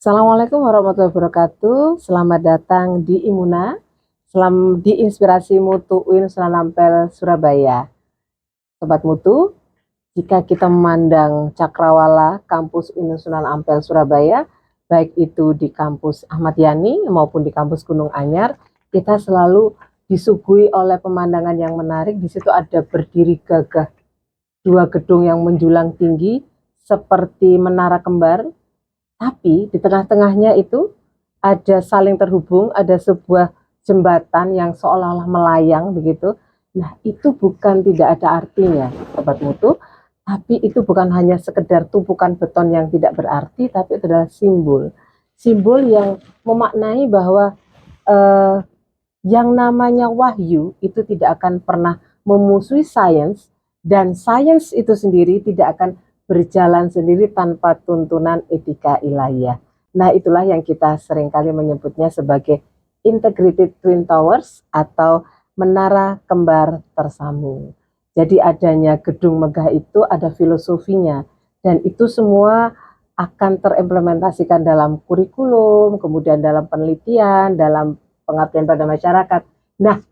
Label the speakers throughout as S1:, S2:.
S1: Assalamualaikum warahmatullahi wabarakatuh. Selamat datang di Imuna, di Inspirasi Mutu UIN Sunan Ampel, Surabaya. Sobat Mutu, jika kita memandang cakrawala kampus UIN Sunan Ampel, Surabaya, baik itu di kampus Ahmad Yani maupun di kampus Gunung Anyar, kita selalu disuguhi oleh pemandangan yang menarik. Di situ ada berdiri gagah dua gedung yang menjulang tinggi seperti menara kembar. Tapi di tengah-tengahnya itu ada saling terhubung, ada sebuah jembatan yang seolah-olah melayang begitu. Nah, itu bukan tidak ada artinya, Sobat Mutu, tapi itu bukan hanya sekedar tumpukan beton yang tidak berarti, tapi itu adalah simbol. Simbol yang memaknai bahwa yang namanya wahyu itu tidak akan pernah memusuhi sains, dan sains itu sendiri tidak akan berjalan sendiri tanpa tuntunan etika ilahiyah. Nah, itulah yang kita seringkali menyebutnya sebagai integrated twin towers atau menara kembar tersambung. Jadi adanya gedung megah itu ada filosofinya, dan itu semua akan terimplementasikan dalam kurikulum, kemudian dalam penelitian, dalam pengabdian pada masyarakat. Nah,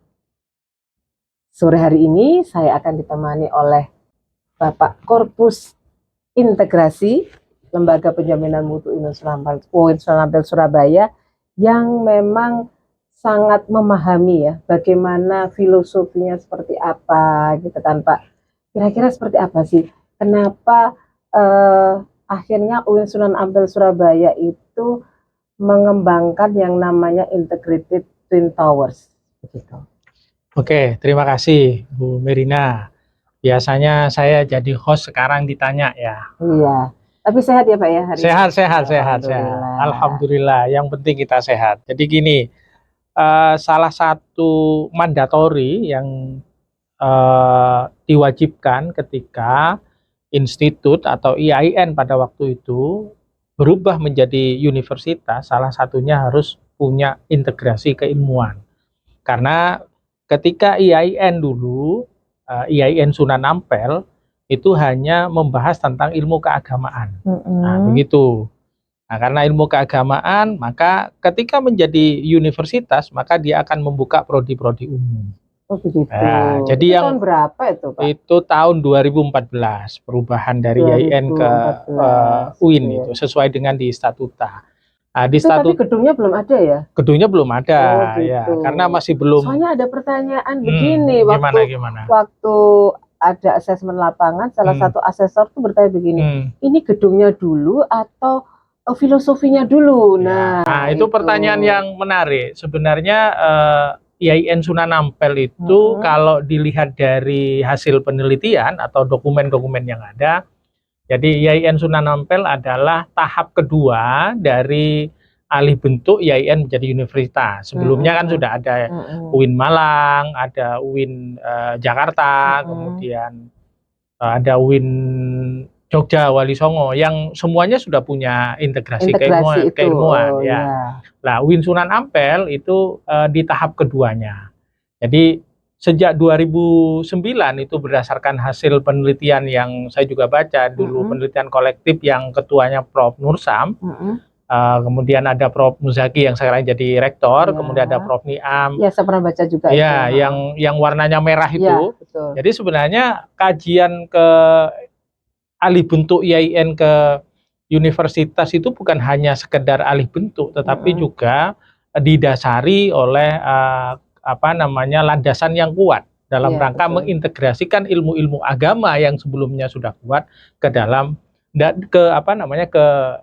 S1: sore hari ini saya akan ditemani oleh Bapak Korpus Integrasi Lembaga Penjaminan Mutu UIN Sunan Ampel Surabaya, yang memang sangat memahami ya bagaimana filosofinya seperti apa gitu kan Pak. Kira-kira seperti apa sih? Kenapa akhirnya UIN Sunan Ampel Surabaya itu mengembangkan yang namanya integrated twin towers begitu.
S2: Oke, terima kasih Bu Merina. Biasanya saya jadi host, sekarang ditanya ya.
S1: Iya. Tapi sehat ya Pak ya hari
S2: Sehat,
S1: ini?
S2: sehat.
S1: Alhamdulillah.
S2: Alhamdulillah. Yang penting kita sehat. Jadi gini, salah satu mandatori yang diwajibkan ketika institut atau IAIN pada waktu itu berubah menjadi universitas, salah satunya harus punya integrasi keilmuan. Karena ketika IAIN dulu, IAIN Sunan Ampel itu hanya membahas tentang ilmu keagamaan. Nah, begitu. Nah, karena ilmu keagamaan, maka ketika menjadi universitas, maka dia akan membuka prodi-prodi umum.
S1: Oh begitu.
S2: Nah, jadi
S1: itu
S2: yang
S1: tahun berapa itu Pak?
S2: Itu tahun 2014, perubahan dari IAIN ke
S1: 2014,
S2: UIN
S1: iya.
S2: itu sesuai dengan di statuta. Nah, di
S1: Itu tapi
S2: statut
S1: gedungnya belum ada ya?
S2: gedungnya belum ada,
S1: Oh
S2: ya,
S1: gitu.
S2: karena masih belum.
S1: Soalnya ada pertanyaan begini,
S2: Gimana?
S1: waktu ada asesmen lapangan, salah satu asesor tuh bertanya begini, ini gedungnya dulu atau filosofinya dulu?
S2: Ya. Nah, itu pertanyaan yang menarik. Sebenarnya IAIN Sunan Ampel itu kalau dilihat dari hasil penelitian atau dokumen-dokumen yang ada, jadi IAIN Sunan Ampel adalah tahap kedua dari alih bentuk IAIN menjadi universitas. Sebelumnya kan sudah ada UIN Malang, ada UIN Jakarta, kemudian ada UIN Jogja, Wali Songo, yang semuanya sudah punya integrasi keilmuan ya. Nah, UIN Sunan Ampel itu di tahap keduanya. Jadi sejak 2009 itu berdasarkan hasil penelitian yang saya juga baca dulu, penelitian kolektif yang ketuanya Prof. Nursam, kemudian ada Prof. Muzaki yang sekarang jadi rektor, kemudian ada Prof. Niam.
S1: Ya, saya pernah baca juga
S2: ya, itu. Yang warnanya merah itu. Ya, betul. Jadi sebenarnya kajian ke alih bentuk IAIN ke universitas itu bukan hanya sekedar alih bentuk, tetapi juga didasari oleh landasan yang kuat dalam rangka mengintegrasikan ilmu-ilmu agama yang sebelumnya sudah kuat ke dalam ke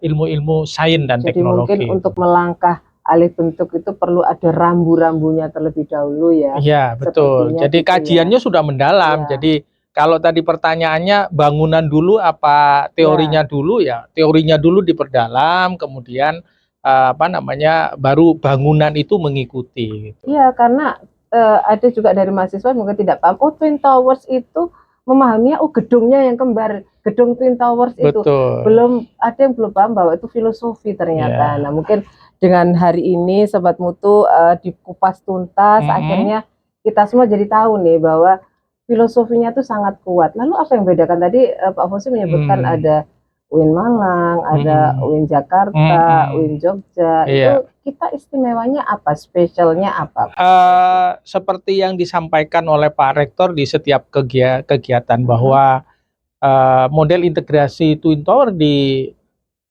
S2: ilmu-ilmu sains dan teknologi.
S1: Jadi mungkin untuk melangkah alih bentuk itu perlu ada rambu-rambunya terlebih dahulu ya.
S2: Iya, betul. Jadi gitu kajiannya sudah mendalam. Jadi kalau tadi pertanyaannya bangunan dulu apa teorinya dulu, ya teorinya dulu diperdalam, kemudian baru bangunan itu mengikuti.
S1: Iya, karena ada juga dari mahasiswa mungkin tidak paham, oh Twin Towers itu memahaminya, oh gedungnya yang kembar, gedung Twin Towers itu. Belum ada yang belum paham bahwa itu filosofi ternyata. Nah, mungkin dengan hari ini Sobat Mutu dikupas tuntas, akhirnya kita semua jadi tahu nih bahwa filosofinya itu sangat kuat. Lalu apa yang bedakan? Tadi Pak Fosi menyebutkan ada UIN Malang, ada UIN Jakarta, UIN Jogja.
S2: Iya.
S1: Itu kita istimewanya apa? Spesialnya apa?
S2: Seperti yang disampaikan oleh Pak Rektor di setiap kegiatan bahwa model integrasi Twin Tower di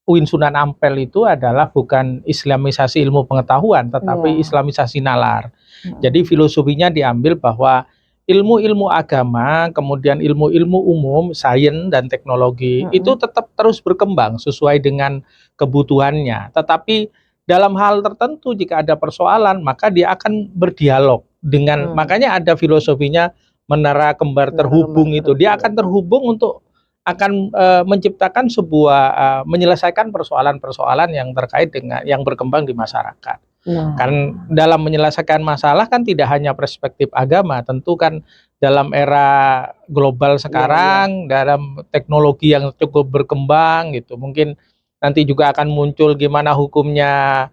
S2: UIN Sunan Ampel itu adalah bukan Islamisasi ilmu pengetahuan, tetapi Islamisasi nalar. Jadi filosofinya diambil bahwa ilmu-ilmu agama, kemudian ilmu-ilmu umum, sains dan teknologi itu tetap terus berkembang sesuai dengan kebutuhannya. Tetapi dalam hal tertentu jika ada persoalan, maka dia akan berdialog dengan, makanya ada filosofinya menara kembar terhubung itu. Dia akan terhubung untuk akan menciptakan sebuah menyelesaikan persoalan-persoalan yang terkait dengan yang berkembang di masyarakat. Kan dalam menyelesaikan masalah kan tidak hanya perspektif agama, tentu kan dalam era global sekarang, dalam teknologi yang cukup berkembang gitu, mungkin nanti juga akan muncul gimana hukumnya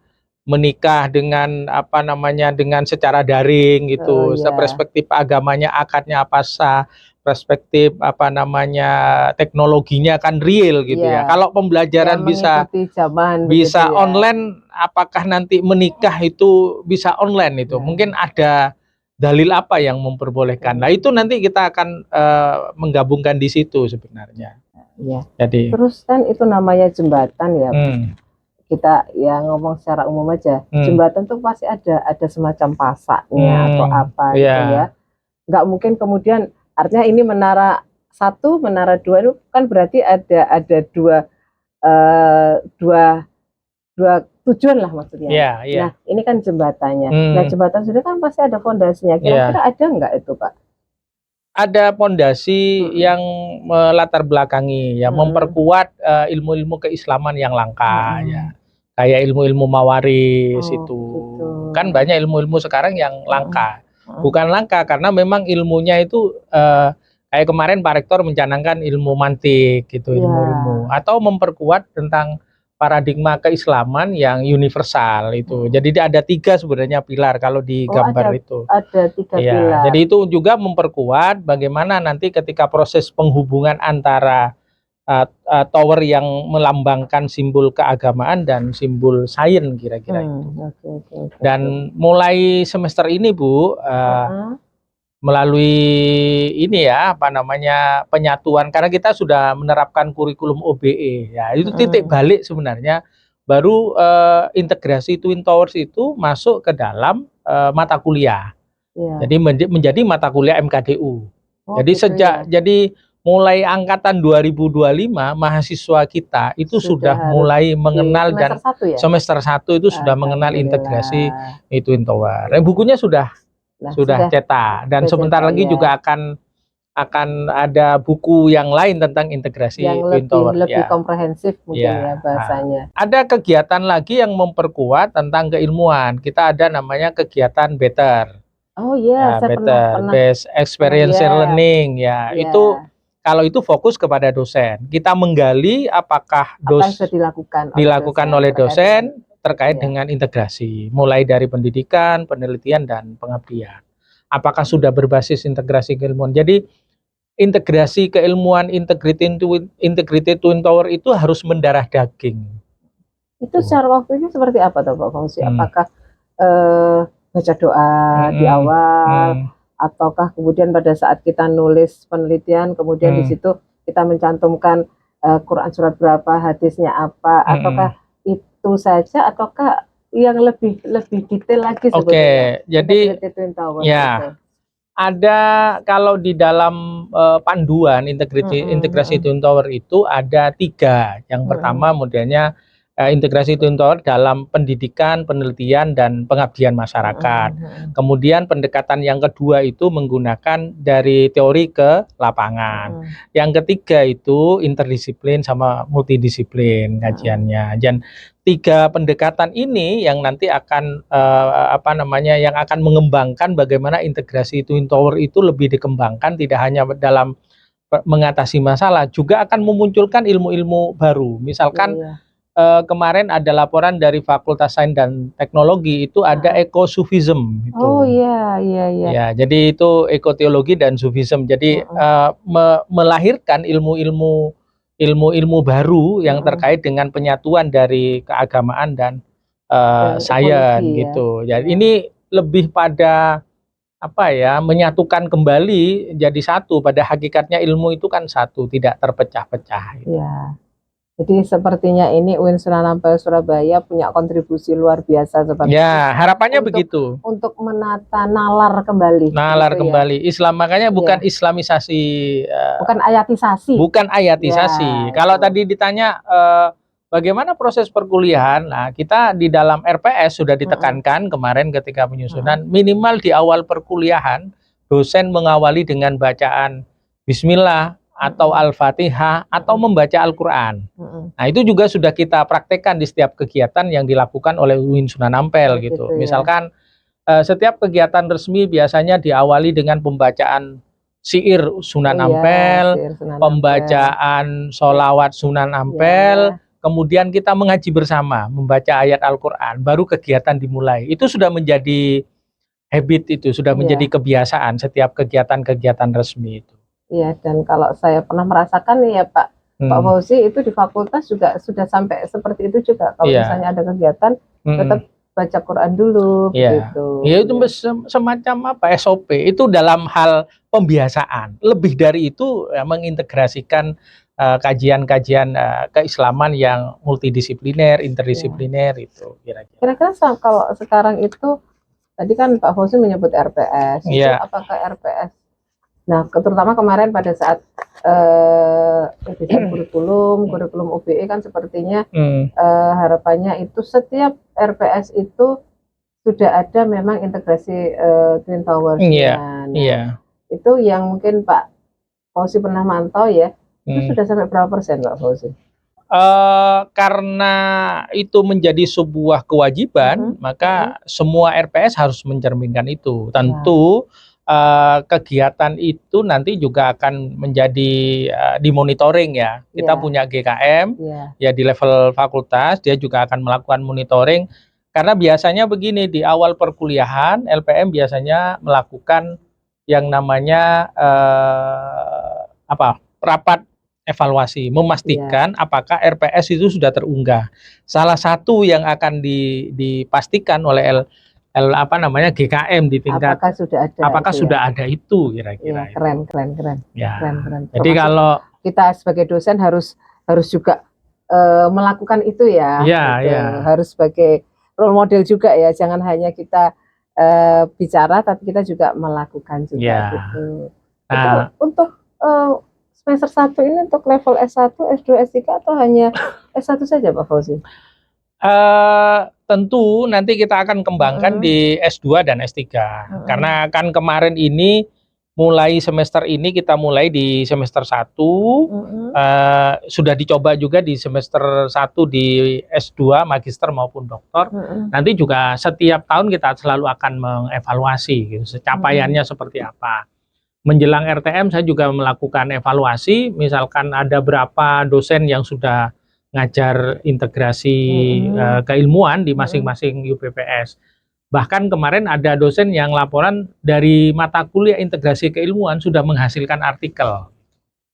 S2: menikah dengan apa namanya dengan secara daring gitu. Perspektif agamanya akadnya apa sah, perspektif apa namanya teknologinya kan real gitu ya. Kalau pembelajaran bisa
S1: gitu
S2: online, apakah nanti menikah itu bisa online itu? Mungkin ada dalil apa yang memperbolehkan. Nah, itu nanti kita akan menggabungkan di situ sebenarnya. Jadi
S1: terus kan itu namanya jembatan ya. Kita ya ngomong secara umum aja, jembatan tuh pasti ada semacam pasaknya atau apa gitu ya. Nggak mungkin kemudian artinya ini menara 1, menara 2 itu kan berarti ada dua tujuan lah maksudnya. Nah, ini kan jembatannya. Nah, jembatan sudah kan pasti ada fondasinya. Kira-kira ada nggak itu, Pak?
S2: Ada fondasi yang melatar belakangi ya, memperkuat ilmu-ilmu keislaman yang langka ya. Kayak ilmu-ilmu mawaris itu. Kan banyak ilmu-ilmu sekarang yang langka. Bukan langka karena memang ilmunya itu kayak kemarin Pak Rektor mencanangkan ilmu mantik gitu, ilmu-ilmu atau memperkuat tentang paradigma keislaman yang universal itu. Jadi ada 3 sebenarnya pilar kalau di gambar itu.
S1: Ada 3 pilar.
S2: Jadi itu juga memperkuat bagaimana nanti ketika proses penghubungan antara tower yang melambangkan simbol keagamaan dan simbol sains kira-kira itu. Dan mulai semester ini Bu, melalui ini ya apa namanya penyatuan, karena kita sudah menerapkan kurikulum OBE ya, itu titik balik sebenarnya baru integrasi Twin Towers itu masuk ke dalam mata kuliah. Jadi menjadi mata kuliah MKDU. Jadi jadi mulai angkatan 2025 mahasiswa kita itu sudah mulai mengenal dan semester 1 itu sudah mengenal integrasi Twin Tower. Bukunya sudah cetak dan sebentar lagi juga akan ada buku yang lain tentang integrasi Twin Tower
S1: lebih komprehensif mungkin ya bahasanya.
S2: Ada kegiatan lagi yang memperkuat tentang keilmuan. Kita ada namanya kegiatan Better.
S1: Saya
S2: Better Best Experiential Learning ya. Itu kalau itu fokus kepada dosen. Kita menggali apakah dilakukan oleh dosen terkait dengan integrasi, mulai dari pendidikan, penelitian, dan pengabdian. Apakah sudah berbasis integrasi keilmuan? Jadi integrasi keilmuan integrated Twin Tower itu harus mendarah daging.
S1: Itu secara waktu ini seperti apa tuh Pak Fungsi? Apakah baca doa di awal, ataukah kemudian pada saat kita nulis penelitian kemudian di situ kita mencantumkan Quran surat berapa, hadisnya apa, ataukah itu saja ataukah yang lebih detail lagi sebetulnya?
S2: Jadi ya ada kalau di dalam panduan integrasi Twin Tower itu ada 3. Yang pertama modelnya integrasi Twin Tower dalam pendidikan, penelitian, dan pengabdian masyarakat. Kemudian pendekatan yang kedua itu menggunakan dari teori ke lapangan. Yang ketiga itu interdisiplin sama multidisiplin kajiannya. Dan 3 pendekatan ini yang nanti akan yang akan mengembangkan bagaimana integrasi Twin Tower itu lebih dikembangkan, tidak hanya dalam mengatasi masalah, juga akan memunculkan ilmu-ilmu baru. Misalkan kemarin ada laporan dari Fakultas Sains dan Teknologi itu ada ekosufism itu. Ya, jadi itu ekoteologi dan sufism. Jadi melahirkan ilmu-ilmu ilmu-ilmu baru yang
S1: Mm-mm.
S2: terkait dengan penyatuan dari keagamaan dan sains
S1: Ekologi ya.
S2: gitu. Jadi
S1: Ya.
S2: ini lebih pada apa ya, menyatukan kembali jadi satu. Pada hakikatnya ilmu itu kan satu, tidak terpecah-pecah.
S1: Ya. Jadi sepertinya ini UIN Sunan Ampel Surabaya punya kontribusi luar biasa seperti itu
S2: Ya, harapannya
S1: untuk
S2: begitu.
S1: menata nalar kembali
S2: Nalar
S1: gitu ya.
S2: kembali Islam, makanya bukan
S1: Iya,
S2: islamisasi,
S1: bukan ayatisasi.
S2: bukan
S1: Ya,
S2: ayatisasi.
S1: itu.
S2: Kalau tadi ditanya bagaimana proses perkuliahan, nah kita di dalam RPS sudah
S1: Mm-mm.
S2: ditekankan kemarin ketika
S1: Mm-mm.
S2: penyusunan, minimal di awal perkuliahan dosen mengawali dengan bacaan Bismillah atau
S1: Mm-mm.
S2: Al-Fatihah atau
S1: Mm-mm.
S2: membaca Al-Quran.
S1: Mm-mm.
S2: Nah, itu juga sudah kita praktekkan di setiap kegiatan yang dilakukan oleh UIN Sunan Ampel
S1: Oh,
S2: gitu.
S1: gitu ya.
S2: Misalkan setiap kegiatan resmi biasanya diawali dengan pembacaan syair
S1: Oh
S2: Sunan
S1: iya,
S2: Ampel,
S1: Sir Sunan Ampel.
S2: pembacaan sholawat Sunan Ampel,
S1: Ya,
S2: kemudian kita mengaji bersama, membaca ayat Al-Quran, baru kegiatan dimulai. Itu sudah menjadi habit, itu sudah menjadi
S1: iya,
S2: kebiasaan setiap kegiatan-kegiatan resmi itu.
S1: iya. Dan kalau saya pernah merasakan nih ya Pak
S2: Hmm,
S1: Fauzi itu di fakultas juga sudah sampai seperti itu juga. Kalau misalnya
S2: iya.
S1: ada kegiatan, tetap
S2: Hmm,
S1: baca Quran dulu
S2: iya.
S1: begitu.
S2: Ya itu
S1: Ya,
S2: semacam apa, SOP itu dalam hal pembiasaan. Lebih dari itu ya, mengintegrasikan kajian-kajian keislaman yang multidisipliner,
S1: ya.
S2: interdisipliner itu kira-kira.
S1: Kira-kira kalau sekarang itu tadi kan Pak Fauzi menyebut RPS itu
S2: Iya.
S1: apakah RPS? Nah, terutama kemarin pada saat revision kurikulum UBE kan sepertinya
S2: Hmm,
S1: harapannya itu setiap RPS itu sudah ada memang integrasi Twin
S2: iya,
S1: Towers-nya.
S2: iya.
S1: Nah, itu yang mungkin Pak Fauzi pernah mantau ya, itu
S2: Hmm.
S1: sudah sampai berapa persen Pak Fauzi?
S2: Karena itu menjadi sebuah kewajiban,
S1: Mm-mm, mm-mm.
S2: maka semua RPS harus mencerminkan itu.
S1: Ya,
S2: Tentu kegiatan itu nanti juga akan menjadi dimonitoring ya. Kita
S1: ya,
S2: punya GKM
S1: ya,
S2: ya di level fakultas, dia juga akan melakukan monitoring. Karena biasanya begini, di awal perkuliahan LPM biasanya melakukan yang namanya apa, rapat evaluasi,
S1: ya,
S2: memastikan apakah RPS itu sudah terunggah. Salah satu yang akan dipastikan oleh apa namanya, GKM di tingkat,
S1: apakah sudah ada
S2: apakah
S1: itu ya?
S2: sudah ada itu
S1: Ya,
S2: kira-kira
S1: keren,
S2: itu.
S1: keren, keren, keren,
S2: Ya,
S1: keren.
S2: jadi
S1: Termasuk
S2: kalau
S1: kita sebagai dosen harus harus juga melakukan itu ya,
S2: ya,
S1: gitu.
S2: ya,
S1: Harus sebagai role model juga ya. Jangan hanya kita bicara, tapi kita juga melakukan juga
S2: ya.
S1: gitu. Itu
S2: Nah,
S1: untuk semester 1 ini untuk level S1, S2, S3 atau hanya S1 saja Pak Fauzi?
S2: tentu nanti kita akan kembangkan
S1: Mm-mm,
S2: di S2 dan S3.
S1: mm-mm,
S2: Karena kan kemarin ini mulai semester ini kita mulai di semester 1,
S1: mm-mm,
S2: sudah dicoba juga di semester 1 di S2 magister maupun doktor.
S1: mm-mm,
S2: Nanti juga setiap tahun kita selalu akan mengevaluasi gitu,
S1: mm-mm,
S2: capaiannya seperti apa. Menjelang RTM saya juga melakukan evaluasi, misalkan ada berapa dosen yang sudah ngajar integrasi
S1: mm-mm,
S2: keilmuan di
S1: mm-mm.
S2: masing-masing UPPS. Bahkan kemarin ada dosen yang laporan dari mata kuliah integrasi keilmuan sudah menghasilkan artikel.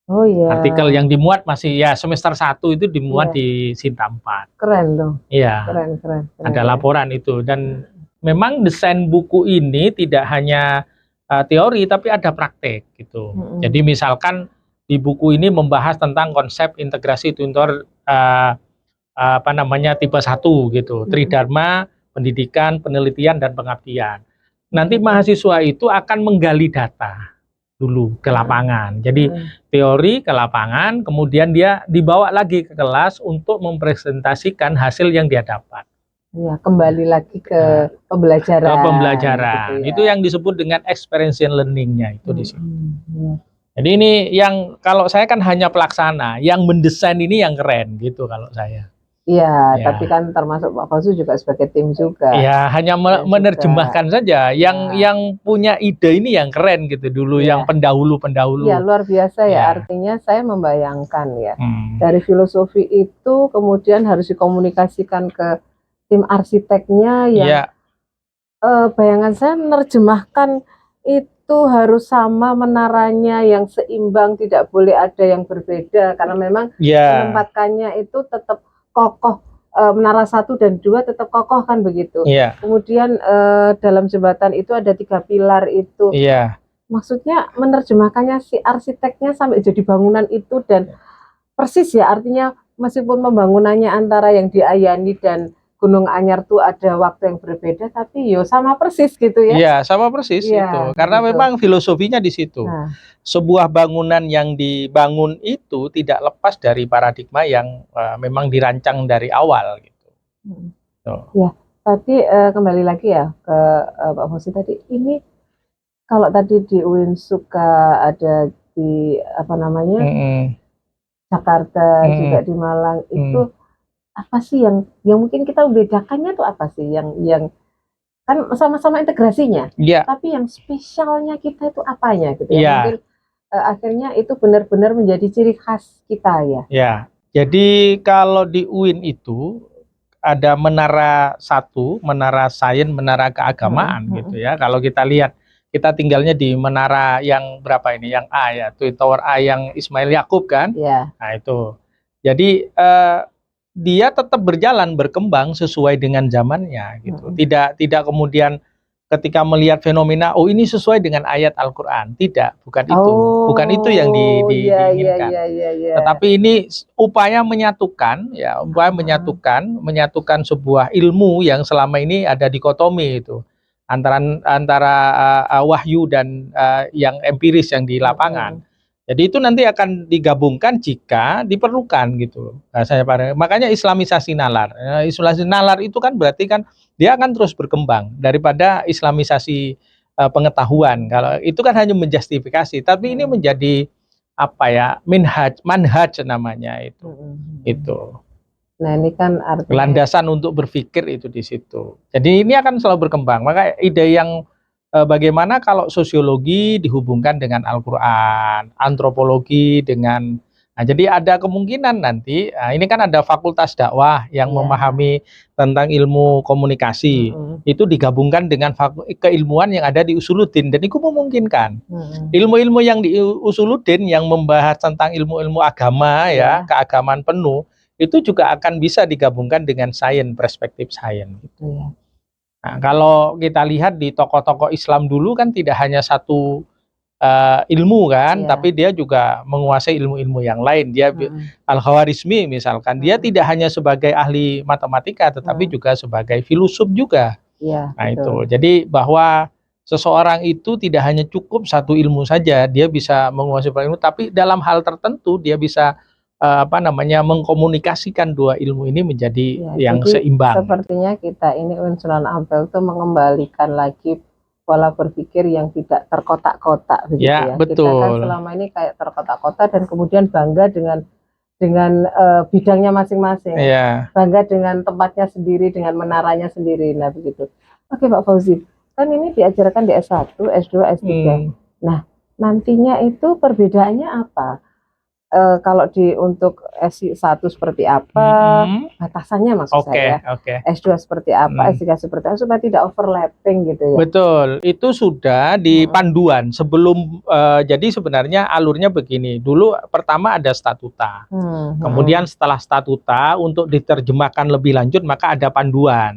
S1: Oh
S2: Artikel
S1: ya,
S2: yang dimuat masih ya semester 1 itu dimuat
S1: ya,
S2: di Sinta 4.
S1: keren dong,
S2: Iya,
S1: keren, keren, keren
S2: ada
S1: ya.
S2: laporan itu, dan memang desain buku ini tidak hanya teori tapi ada praktek gitu. Jadi
S1: Mm-mm.
S2: misalkan di buku ini membahas tentang konsep integrasi tutor apa namanya tipe 1 gitu,
S1: Mm-mm.
S2: Tridharma, pendidikan, penelitian dan pengabdian. Nanti
S1: Mm-mm.
S2: mahasiswa itu akan menggali data dulu ke
S1: Mm-mm.
S2: lapangan. Jadi
S1: Mm-mm.
S2: teori ke lapangan, kemudian dia dibawa lagi ke kelas untuk mempresentasikan hasil yang dia dapat.
S1: Ya, kembali lagi
S2: Nah,
S1: ke
S2: ke
S1: pembelajaran gitu
S2: pembelajaran. Itu
S1: ya.
S2: yang disebut dengan experiential learning-nya itu di situ.
S1: Mm-mm. Ya.
S2: Jadi ini yang kalau saya kan hanya pelaksana, yang mendesain ini yang keren gitu kalau saya.
S1: Iya, tapi
S2: Ya.
S1: kan termasuk Pak Fauzi juga sebagai tim juga.
S2: Ya, hanya
S1: Saya juga,
S2: menerjemahkan saja.
S1: ya,
S2: Yang punya ide ini yang keren gitu dulu, yang
S1: ya, ya
S2: pendahulu-pendahulu.
S1: luar biasa ya.
S2: Ya.
S1: Artinya saya membayangkan ya,
S2: Hmm.
S1: dari filosofi itu kemudian harus dikomunikasikan ke tim arsiteknya yang
S2: Ya,
S1: bayangan saya menerjemahkan itu itu harus sama menaranya, yang seimbang, tidak boleh ada yang berbeda karena memang
S2: Ya,
S1: menempatkannya itu tetap kokoh, menara 1 dan 2 tetap kokoh kan begitu.
S2: iya,
S1: Kemudian dalam jembatan itu ada 3 pilar itu.
S2: iya,
S1: Maksudnya menerjemahkannya si arsiteknya sampai jadi bangunan itu dan persis ya, artinya meskipun pembangunannya antara yang di Ayani dan Gunung Anyar tuh ada waktu yang berbeda, tapi yo sama persis gitu ya.
S2: iya, sama persis itu.
S1: Iya,
S2: Karena
S1: gitu.
S2: memang filosofinya di situ.
S1: Nah,
S2: Sebuah bangunan yang dibangun itu tidak lepas dari paradigma yang memang dirancang dari awal gitu. Tuh.
S1: ya, tadi kembali lagi ya ke Pak Fauzi tadi. Ini kalau tadi di UIN suka ada di apa namanya
S2: Mm-mm.
S1: Jakarta juga
S2: Mm-mm.
S1: di Malang itu
S2: Mm.
S1: apa sih yang mungkin kita bedakannya tuh apa sih yang kan sama-sama integrasinya,
S2: Iya,
S1: tapi yang spesialnya kita itu apanya gitu ya?
S2: iya,
S1: Mungkin akhirnya itu benar-benar menjadi ciri khas kita ya.
S2: ya. Jadi kalau di UIN itu ada menara 1, menara sains, menara keagamaan gitu ya. Kalau kita lihat, kita tinggalnya di menara yang berapa ini? Yang A ya, Twin Tower A yang Ismail Yakub kan?
S1: Ya.
S2: Nah itu. Jadi dia tetap berjalan berkembang sesuai dengan zamannya gitu. Tidak kemudian ketika melihat fenomena, oh ini sesuai dengan ayat Al-Qur'an. Tidak, bukan itu. Bukan itu yang
S1: Oh, iya iya
S2: diinginkan.
S1: iya iya iya.
S2: Tetapi ini upaya menyatukan ya, upaya menyatukan sebuah ilmu yang selama ini ada dikotomi itu antara antara wahyu dan yang empiris yang di lapangan. Jadi itu nanti akan digabungkan jika diperlukan gitu. Makanya Islamisasi nalar. Islamisasi nalar itu kan berarti kan dia akan terus berkembang daripada Islamisasi pengetahuan. Kalau itu kan hanya menjustifikasi, tapi ini menjadi apa ya, manhaj namanya itu
S1: Nah ini kan artinya
S2: landasan untuk berpikir itu di situ. Jadi ini akan selalu berkembang. Maka ide yang bagaimana kalau sosiologi dihubungkan dengan Al-Qur'an, antropologi dengan. Nah, jadi ada kemungkinan nanti, ini kan ada fakultas dakwah yang memahami tentang ilmu komunikasi, itu digabungkan dengan keilmuan yang ada di Usuluddin, dan itu memungkinkan. Ilmu-ilmu yang di Usuluddin yang membahas tentang ilmu-ilmu agama ya, keagamaan penuh, itu juga akan bisa digabungkan dengan sains, perspektif sains. Nah, kalau kita lihat di tokoh-tokoh Islam dulu kan tidak hanya satu ilmu kan, tapi dia juga menguasai ilmu-ilmu yang lain. Dia Al-Khawarizmi misalkan, dia tidak hanya sebagai ahli matematika, tetapi juga sebagai filosof juga. Nah itu, jadi bahwa seseorang itu tidak hanya cukup satu ilmu saja, dia bisa menguasai ilmu, tapi dalam hal tertentu dia bisa mengkomunikasikan dua ilmu ini menjadi yang
S1: jadi
S2: seimbang.
S1: Sepertinya kita ini UIN Sunan Ampel itu mengembalikan lagi pola berpikir yang tidak terkotak-kotak begitu ya.
S2: Betul.
S1: Kita kan selama ini kayak terkotak-kotak dan kemudian bangga dengan bidangnya masing-masing. Bangga dengan tempatnya sendiri, dengan menaranya sendiri. Nah, begitu. Oke, Pak Fauzi. Kan ini diajarkan di S1, S2, S3. Nah, nantinya itu perbedaannya apa? Kalau untuk S1 seperti apa, batasannya maksud saya. S2 seperti apa, S3 seperti apa, supaya tidak overlapping gitu ya.
S2: Betul, itu sudah di panduan sebelum, jadi sebenarnya alurnya begini, dulu pertama ada statuta, kemudian setelah statuta untuk diterjemahkan lebih lanjut maka ada panduan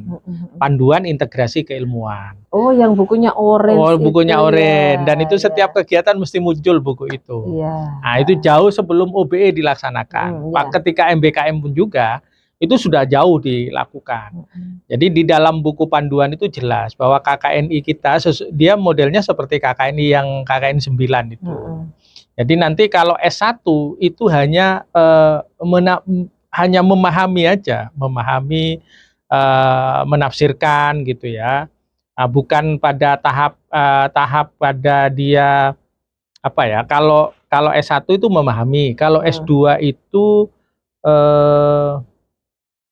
S2: integrasi keilmuan.
S1: Oh, yang bukunya orange.
S2: Oh, bukunya orange, dan itu setiap kegiatan mesti muncul buku itu. Nah, itu jauh sebelum OBE dilaksanakan. Ketika MBKM pun juga itu sudah jauh dilakukan. Jadi di dalam buku panduan itu jelas bahwa KKNI kita dia modelnya seperti KKNI yang KKN 9 itu. Jadi nanti kalau S1 itu hanya memahami aja, menafsirkan gitu ya. Bukan pada tahap pada dia apa ya, kalau S1 itu memahami, kalau S2 itu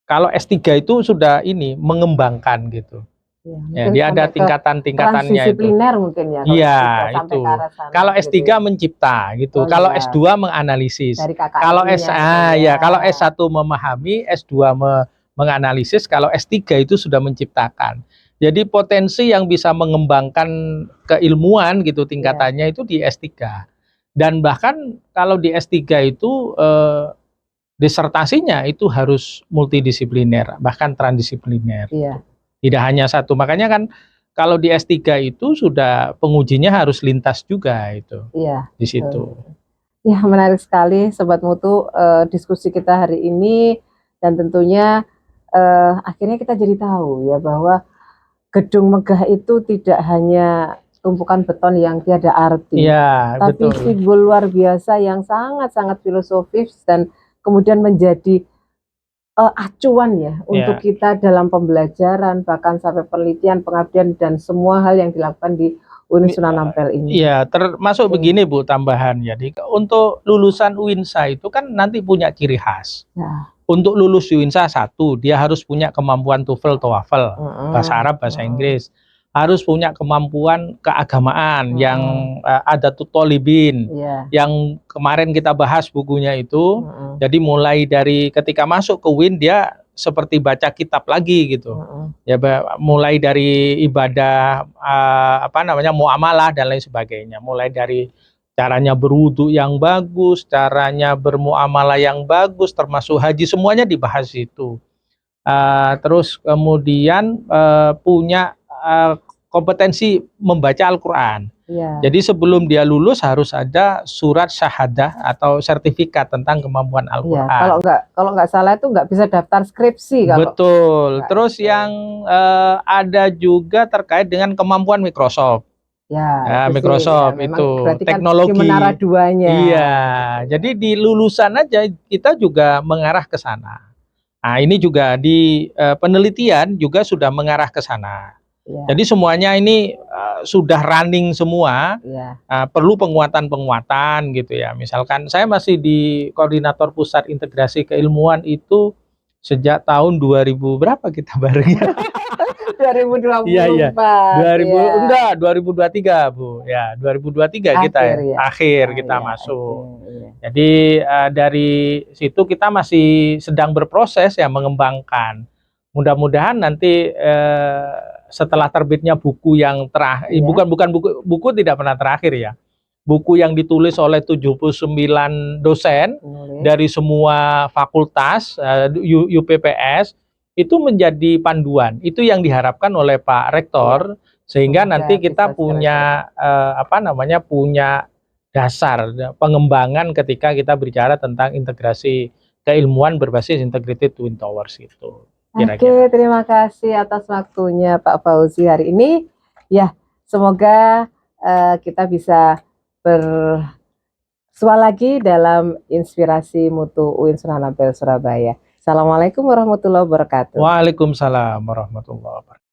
S2: kalau S3 itu sudah ini mengembangkan gitu. Ya, dia ada tingkatan-tingkatannya itu.
S1: Mungkin ya.
S2: Iya, itu. Kalau S3 mencipta gitu. Kalau S2 menganalisis. Kalau kalau S1 memahami, S2 menganalisis, kalau S3 itu sudah menciptakan. Jadi potensi yang bisa mengembangkan keilmuan gitu tingkatannya itu di S3. Dan bahkan kalau di S3 itu disertasinya itu harus multidisipliner, bahkan transdisipliner.
S1: Iya.
S2: Tidak hanya satu. Makanya kan kalau di S3 itu sudah pengujinya harus lintas juga itu
S1: Iya.
S2: di situ.
S1: Ya, menarik sekali Sobat Mutu diskusi kita hari ini, dan tentunya akhirnya kita jadi tahu ya bahwa gedung megah itu tidak hanya tumpukan beton yang tiada arti,
S2: Iya,
S1: tapi
S2: betul.
S1: simbol luar biasa yang sangat-sangat filosofis dan kemudian menjadi acuan ya untuk kita dalam pembelajaran, bahkan sampai penelitian, pengabdian, dan semua hal yang dilakukan di UIN Sunan Ampel ini.
S2: Iya, termasuk begini Bu, tambahan. Jadi untuk lulusan UINSA itu kan nanti punya ciri khas.
S1: Ya.
S2: Untuk lulus UINSA satu, dia harus punya kemampuan TOEFL, TOEFL, bahasa Arab, bahasa Inggris. Harus punya kemampuan keagamaan yang ada tutolibin, yang kemarin kita bahas bukunya itu. Jadi mulai dari ketika masuk ke UIN dia seperti baca kitab lagi gitu. Ya, mulai dari ibadah muamalah dan lain sebagainya. Mulai dari caranya berwudu yang bagus, caranya bermuamalah yang bagus, termasuk haji, semuanya dibahas itu. Terus kemudian punya kompetensi membaca Al-Quran. Jadi sebelum dia lulus harus ada surat syahadah atau sertifikat tentang kemampuan Al-Quran.
S1: Kalau nggak salah itu nggak bisa daftar skripsi.
S2: Betul. Terus yang ada juga terkait dengan kemampuan Microsoft. Ya, Microsoft itu teknologi.
S1: Kan menara duanya.
S2: Iya. Jadi di lulusan aja kita juga mengarah ke sana. Nah, ini juga di penelitian juga sudah mengarah ke sana. Jadi semuanya ini sudah running semua. Perlu penguatan-penguatan gitu ya. Misalkan saya masih di Koordinator Pusat Integrasi Keilmuan itu sejak tahun 2000 berapa kita barengnya?
S1: 2024.
S2: Iya. 2023 Bu. Ya, 2023 kita akhir kita masuk. Jadi dari situ kita masih sedang berproses ya mengembangkan. Mudah-mudahan nanti setelah terbitnya buku yang terakhir, bukan buku tidak pernah terakhir ya. Buku yang ditulis oleh 79 dosen dari semua fakultas UPPS itu menjadi panduan. Itu yang diharapkan oleh Pak Rektor, sehingga nanti kita punya punya dasar pengembangan ketika kita bicara tentang integrasi keilmuan berbasis integrated twin towers gitu.
S1: Oke, terima kasih atas waktunya Pak Fauzi hari ini. Ya, semoga kita bisa bersua lagi dalam Inspirasi Mutu UIN Sunan Ampel Surabaya. Assalamualaikum warahmatullahi wabarakatuh.
S2: Waalaikumsalam warahmatullahi wabarakatuh.